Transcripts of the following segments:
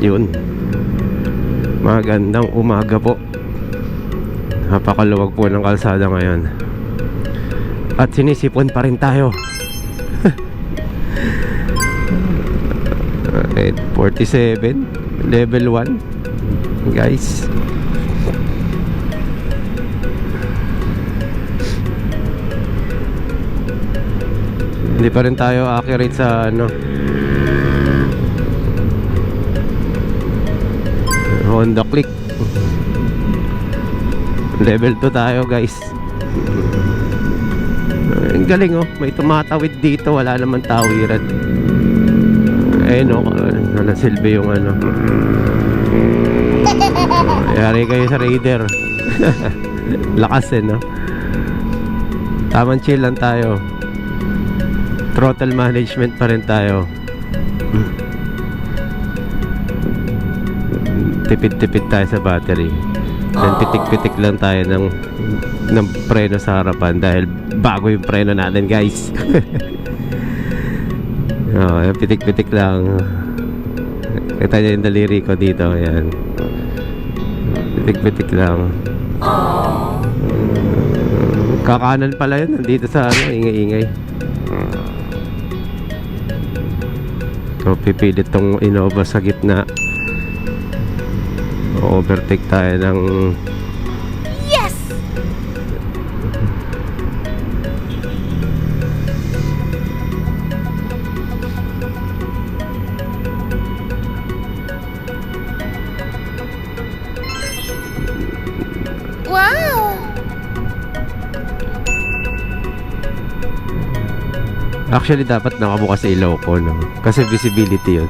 Yun, magandang umaga po. Napakaluwag po ng kalsada ngayon. At sinisipon pa rin tayo. 47 level 1 guys. Hindi pa rin tayo accurate sa ano, Honda Click. Level 2 tayo guys. Ang galing oh, may tumatawid dito, wala naman tawiran. Ayun oh, nanasilbi yung ano. Yari kayo sa Raider. Lakas eh no. Tamang chill lang tayo. Throttle management pa rin tayo. Tipid-tipid tayo sa battery. Then pitik-pitik lang tayo ng preno sa harapan dahil bago yung preno natin guys. Oh, pitik-pitik lang. Kita niyo yung daliri ko dito. Ayan. Pitik-pitik lang. Kakanan pala yun. Nandito sa ano, ingay-ingay. So pipilit tong Innova sa gitna. Overtake tayo ng yes! Wow! Actually dapat nakabukas sa ilaw ko no? Kasi visibility yun.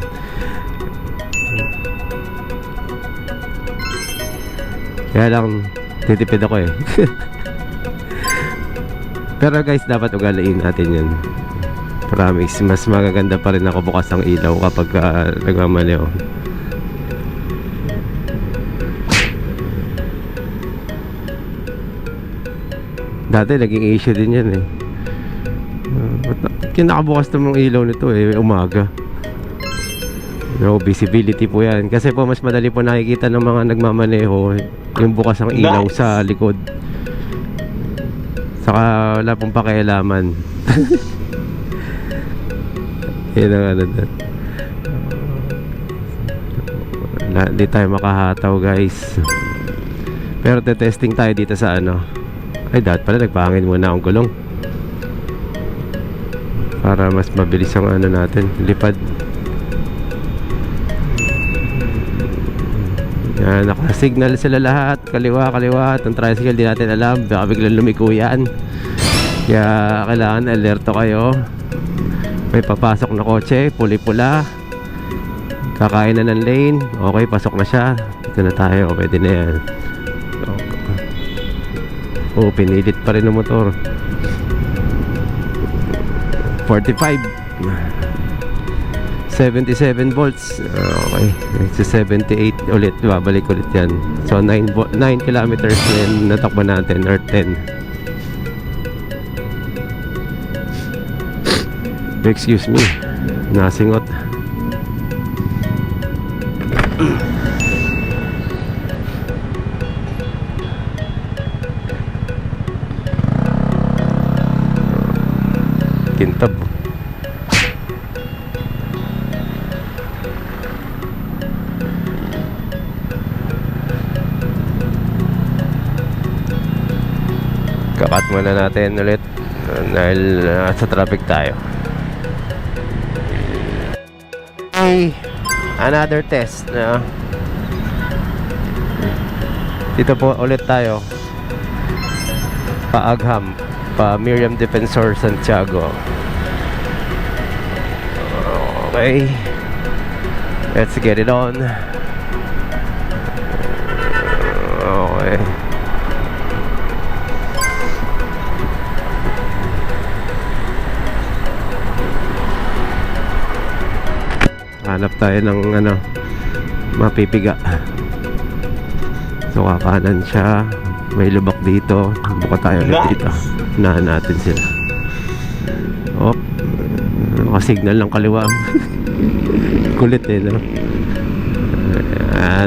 Kaya lang titipid ako eh. Pero guys, dapat ugaliin natin yun. Promise, mas magaganda pa rin ako bukas ang ilaw kapag nagmamali ako. Dati naging issue din yan eh. Ba't kinakabukas namang ilaw nito eh, umaga. No, visibility po yan. Kasi po mas madali po nakikita ng mga nagmamaneho yung bukas ang ilaw sa likod. Saka wala pong pakialaman. Yun ang ano doon. Hindi tayo makahataw guys. Pero testing tayo dito sa ano. Ay dapat pala nagpahangin muna ang gulong para mas mabilis ang ano natin, lipad. Yan, naka-signal sila lahat. Kaliwa, kaliwa. Ang tricycle di natin alam, baka biglang lumiko yan. Kaya kailangan alerto kayo. May papasok na kotse, puli-pula, kakain na ng lane. Okay, pasok na siya. Ito na tayo, pwede na yan. Oh, pinilit pa rin ng motor. 45 77 volts. Okay, sa 78 ulit, babalik ulit yan. So 9 kilometers na natakbo natin, or 10. Excuse me, nasingot. Kintab. Kakat muna natin ulit dahil sa traffic tayo. Okay, another test na. Dito po ulit tayo, Paagham, pa Miriam Defensor Santiago. Okay, let's get it on. Okay, hanap tayo ng ano, mapipiga. So kakanan siya, may lubak dito, buka tayo ulit dito, unahan natin sila. Oh, nakasignal ng kaliwa. Kulit eh no?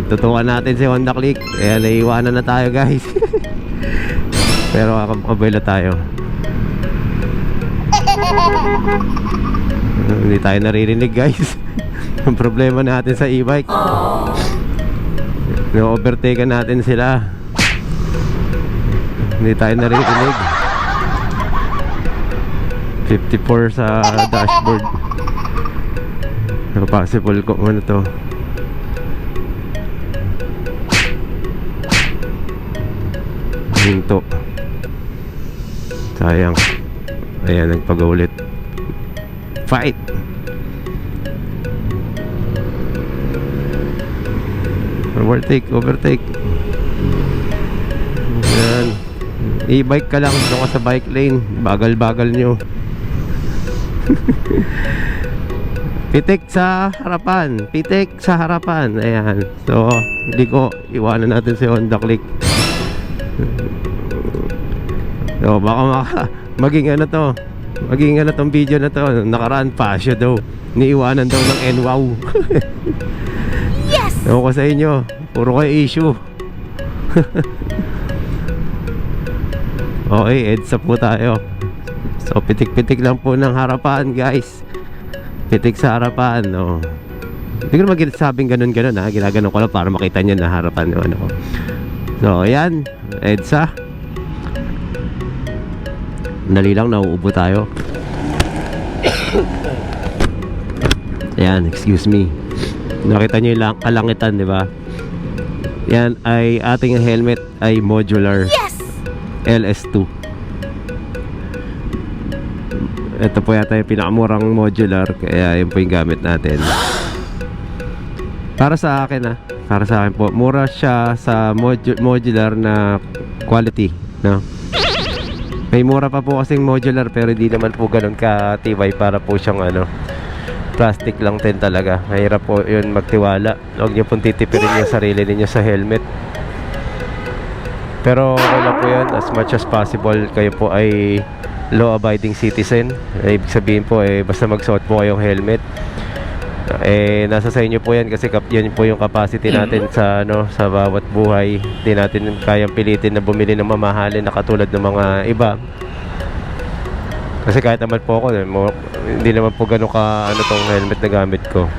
Tutukan natin si Honda Click. Ayan, naiiwanan na tayo guys. Pero kabila tayo. Hindi tayo naririnig guys. Ang problema natin sa e-bike, na-overtaken natin sila. Hindi tayo naririnig. 54 sa dashboard. Pero possible ko ano to. Hinto. Sayang. Ayan, nagpag-ulit. Fight! Overtake. Ayan. E-bike ka lang, doon ka sa bike lane. Bagal-bagal nyo. Pitik sa harapan. Ayan. So, hindi ko iwanan natin si Honda Click. So, baka maging ano tong video na to. Nakaraan pa siya daw. Niiwanan daw ng NWOW. Yes! Ewan ko sa inyo, puro kayo issue. Okay, heads up po tayo. So, pitik-pitik lang po ng harapan, guys. Pitik sa harapan, no. Hindi ko naman sabing ganun-ganun, ha. Ginaganon ko lang para makita nyo na harapan yung ano ko. So, ayan. EDSA. Dali lang, nauubo tayo. Ayan, excuse me. Nakita nyo yung kalangitan, di ba? Yan ay ating helmet ay modular. Yes! LS2. Ito po yata yung pinakamurang modular, kaya yun po yung gamit natin. Para sa akin po, mura siya sa modular na quality, no? May mura pa po kasing modular, pero hindi naman po ganun katibay. Para po siyang plastic lang din talaga. Mahirap po yun magtiwala. Huwag niyo pong titipirin yung sarili ninyo sa helmet. Pero okay lang po yun. As much as possible, kayo po ay law-abiding citizen. Ibig sabihin po, basta magsuot po kayong helmet. Nasa sa inyo po yan, kasi yan po yung capacity natin sa sa bawat buhay. Hindi natin kayang pilitin na bumili ng mamahalin na katulad ng mga iba. Kasi kahit naman po ako, hindi naman po ganun ka tong helmet na gamit ko.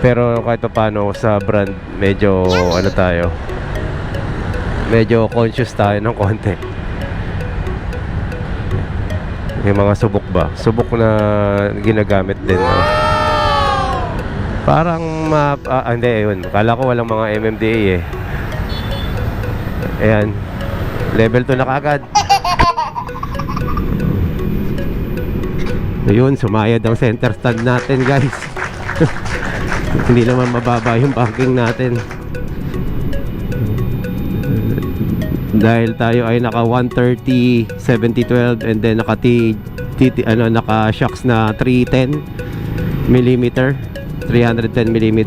Pero kahit pa paano sa brand, medyo tayo, medyo conscious tayo ng konti. Yung mga subok na ginagamit din. Parang hindi, yun. Kala ko walang mga MMDA Ayan, level 2 na kagad. Ayun, sumayad ang center stand natin, guys. Hindi naman mababa yung banking natin. Dahil tayo ay naka 130 7012 and then naka naka shocks na 310 mm, 310 mm.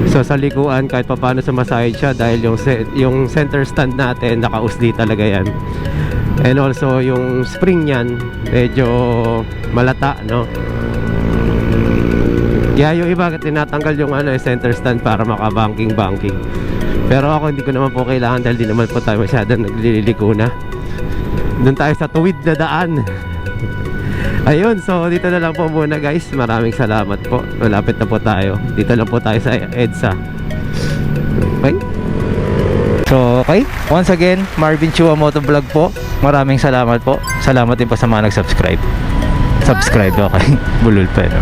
So sa likuan kahit papaano sumasayad siya dahil yung center stand natin naka-usli talaga yan. And also yung spring niyan medyo malata, no? Kaya yung iba tinatanggal yung center stand para maka-banking. Pero ako hindi ko naman po kailangan dahil di naman po tayo masyadong nagliliko na. Doon tayo sa tuwid na daan. Ayun, so dito na lang po muna, guys. Maraming salamat po. Malapit na po tayo. Dito lang po tayo sa EDSA. Okay? So, okay. Once again, Marvin Chua Motovlog po. Maraming salamat po. Salamat din po sa mga nag-subscribe. Subscribe, okay. Bulol pa, no?